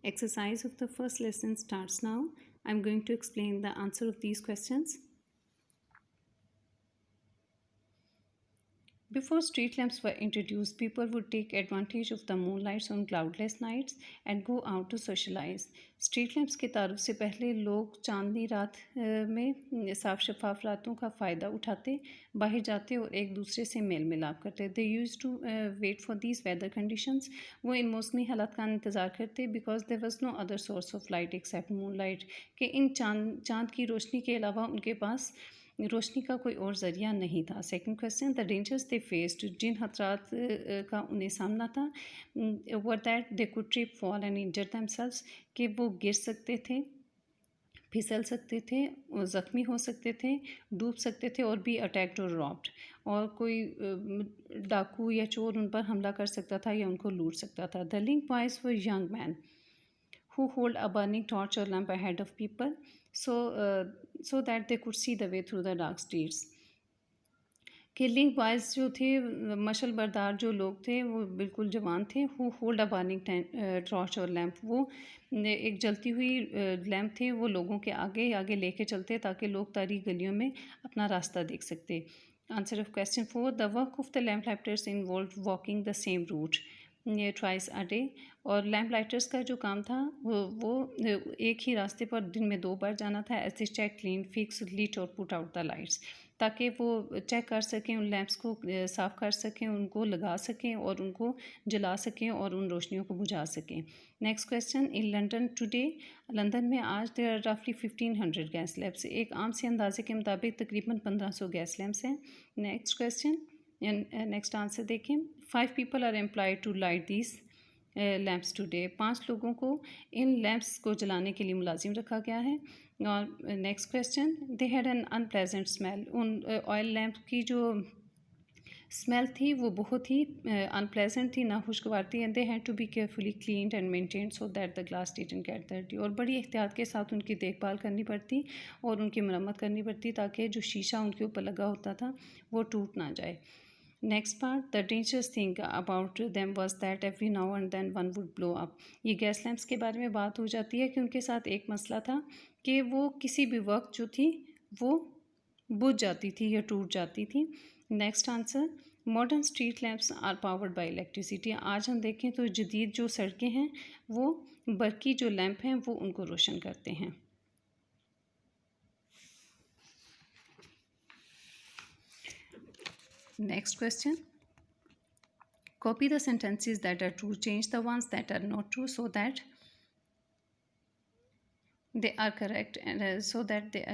Exercise of the first lesson starts now. I'm going to explain the answer of these questions. Before street lamps were introduced, people would take advantage of the moonlights on cloudless nights and go out to socialize. Street lamps के तारुफ से पहले लोग चांदनी रात में साफ शफाफ रातों का फ़ायदा उठाते, बाहर जाते और एक दूसरे से मेल मिलाप करते. They used to wait for these weather conditions. वो इन मौसमी हालात का इंतज़ार करते because there was no other source of light except moon light. कि इन चांद की रोशनी के अलावा उनके पास रोशनी का कोई और ज़रिया नहीं था. Second question, the dangers they faced, जिन खतरात का उन्हें सामना था, were that they could trip fall and injure themselves, कि वो गिर सकते थे, फिसल सकते थे, ज़ख्मी हो सकते थे, डूब सकते थे और भी अटैक्ड और रॉब्ड, और कोई डाकू या चोर उन पर हमला कर सकता था या उनको लूट सकता था. The link boys were young man who hold a burning torch or lamp ahead of people so that they could see the way through the dark streets. कि लिंक बॉयज़ जो थे, मशल बरदार जो लोग थे, वो बिल्कुल जवान थे. Who hold a burning torch और लैम्प, वो एक जलती हुई लैम्प थे, वो लोगों के आगे आगे लेके चलते ताकि लोग तारीक गलियों में अपना रास्ता देख सकते. Answer of question 4, the work of the lamp lighters involve walking the same route twice a day. और लैम्प लाइटर्स का जो काम था वो एक ही रास्ते पर दिन में 2 बार जाना था. As they check clean fix lit और पुट आउट द लाइट्स, ताकि वो चेक कर सकें, उन लैम्प्स को साफ़ कर सकें, उनको लगा सकें और उनको जला सकें और उन रोशनियों को बुझा सकें. Next question, in London today, London में आज देयर आर रफली 1500 गैस लैम्प्स. एक आम से अंदाजे के मुताबिक तकरीबन 1500 गैस लैम्प्स हैं. नेक्स्ट क्वेश्चन, नेक्स्ट आंसर देखें. 5 people are employed to light these lamps today. 5 लोगों को इन लैम्प्स को जलाने के लिए मुलाजिम रखा गया है. और next question, they had an unpleasant smell. उन ऑयल लैम्प की जो स्मेल थी वो बहुत ही अनप्लेजेंट थी, नाखुशगवार थी. And they had to be carefully cleaned and maintained so that the glass didn't get dirty. और बड़ी एहतियात के साथ उनकी देखभाल करनी पड़ती और उनकी मरम्मत करनी पड़ती ताकि जो शीशा उनके ऊपर लगा होता था वो टूट ना जाए. Next part, the dangerous thing about them was that every now and then one would blow up. ये गैस लैम्प्स के बारे में बात हो जाती है कि उनके साथ एक मसला था कि वो किसी भी वक्त जो थी वो बुझ जाती थी या टूट जाती थी. Next answer, modern street lamps are powered by electricity. आज हम देखें तो जदीद जो सड़कें हैं वो बरकी जो लैम्प हैं वो उनको रोशन करते हैं. Next question. Copy the sentences that are true, change the ones that are not true so that they are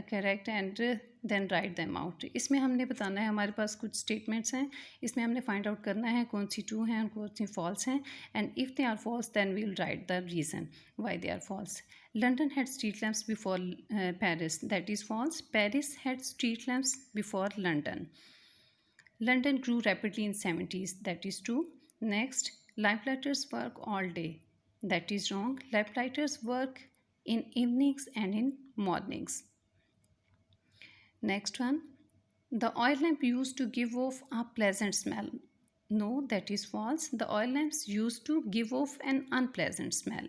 correct and then write them out. इसमें हमने बताना है, हमारे पास कुछ स्टेटमेंट्स हैं, इसमें हमने फाइंड आउट करना है कौन सी ट्रू हैं और कौन सी फॉल्स हैं. And if they are false then we will write the reason why they are false. London had street lamps before Paris. That is false. Paris had street lamps before London. London grew rapidly in 70s. That is true. Next, lamplighter's work all day. That is wrong. Lamplighter's work in evenings and in mornings. Next one, the oil lamp used to give off a pleasant smell. No, that is false. The oil lamps used to give off an unpleasant smell.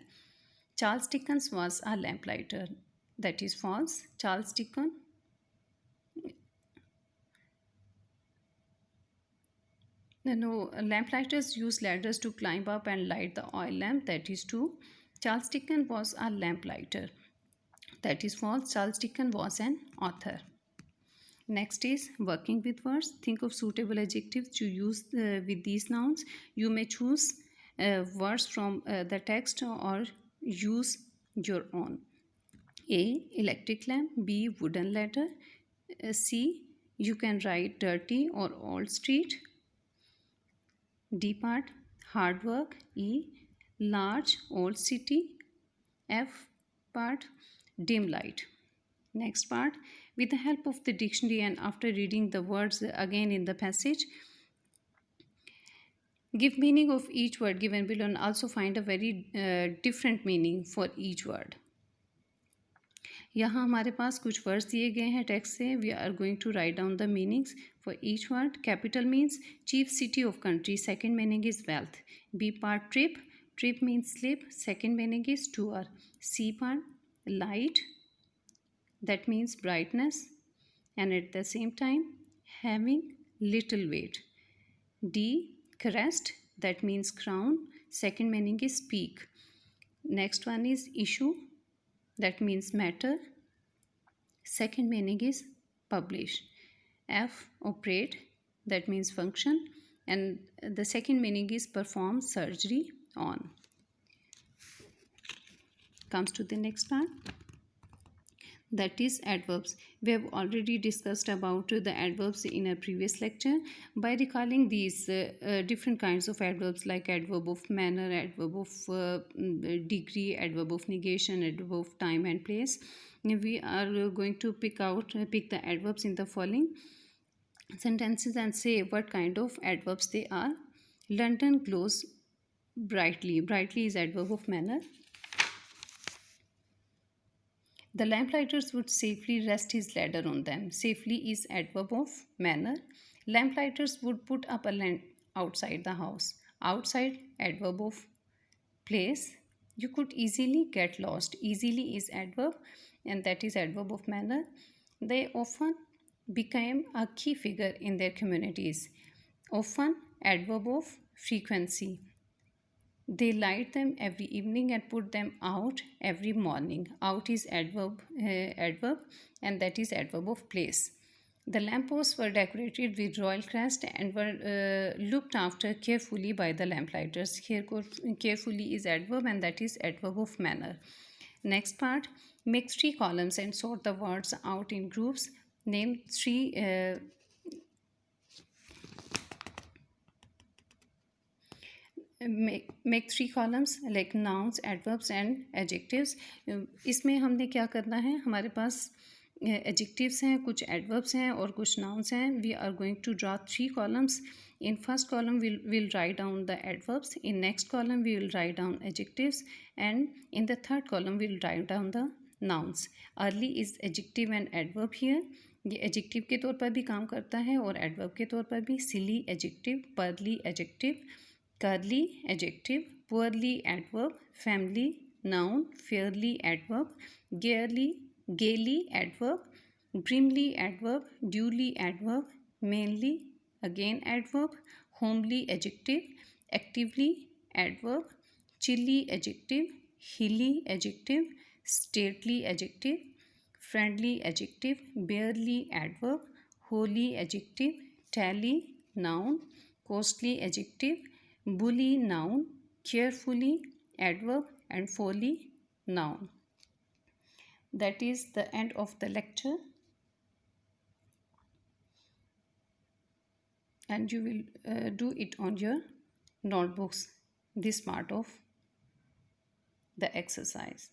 Charles Dickens was a lamplighter. That is false. Charles Dickens No, lamplighters use ladders to climb up and light the oil lamp. That is true. Charles Dickens was a lamplighter. That is false. Charles Dickens was an author. Next is working with words. Think of suitable adjectives to use with these nouns. You may choose words from the text or use your own. A, electric lamp. B, wooden ladder. C, you can write dirty or old street. D part, hard work. E, large old city. F part, dim light. Next part, with the help of the dictionary and after reading the words again in the passage, give meaning of each word given below and also find a very different meaning for each word. यहाँ हमारे पास कुछ words दिए गए हैं text से. We are going to write down the meanings for each word. Capital means chief city of country. Second meaning is wealth. B part, trip. Trip means slip. Second meaning is tour. C part, light, that means brightness, and at the same time having little weight. D, crest, that means crown. Second meaning is peak. Next one is issue, that means matter. Second meaning is publish. F, operate, that means function, and the second meaning is perform surgery on. Comes to the next part, that is adverbs. We have already discussed about the adverbs in a previous lecture. By recalling these different kinds of adverbs like adverb of manner, adverb of degree, adverb of negation, adverb of time and place, we are going to pick the adverbs in the following sentences and say what kind of adverbs they are. London glows brightly. Brightly is adverb of manner. The lamplighters would safely rest his ladder on them. Safely is adverb of manner. Lamplighters would put up a lamp outside the house. Outside, adverb of place. You could easily get lost. Easily is adverb, and that is adverb of manner. They often became a key figure in their communities. Often, adverb of frequency. They light them every evening and put them out every morning. Out is adverb, and that is adverb of place. The lampposts were decorated with royal crest and were looked after carefully by the lamplighters. Here, carefully is adverb, and that is adverb of manner. Next part, make 3 columns and sort the words out in groups. Name 3 make 3 columns like nouns, adverbs and adjectives. इसमें हमने क्या करना है, हमारे पास adjectives हैं, कुछ adverbs हैं और कुछ nouns हैं. We are going to draw 3 columns. In first column we'll write down the adverbs. In next column we will write down adjectives, and in the third column we'll write down the nouns. Early is adjective and adverb here. ये adjective के तौर पर भी काम करता है और adverb के तौर पर भी. Silly adjective, pearly adjective, curly adjective, poorly adverb, family noun, fairly adverb, gaily adverb, grimly adverb, duly adverb, mainly again adverb, homely adjective, actively adverb, chilly adjective, hilly adjective, stately adjective, friendly adjective, barely adverb, holy adjective, tally noun, costly adjective, bully noun, carefully adverb and folly noun. That is the end of the lecture, and you will do it on your notebooks, this part of the exercise.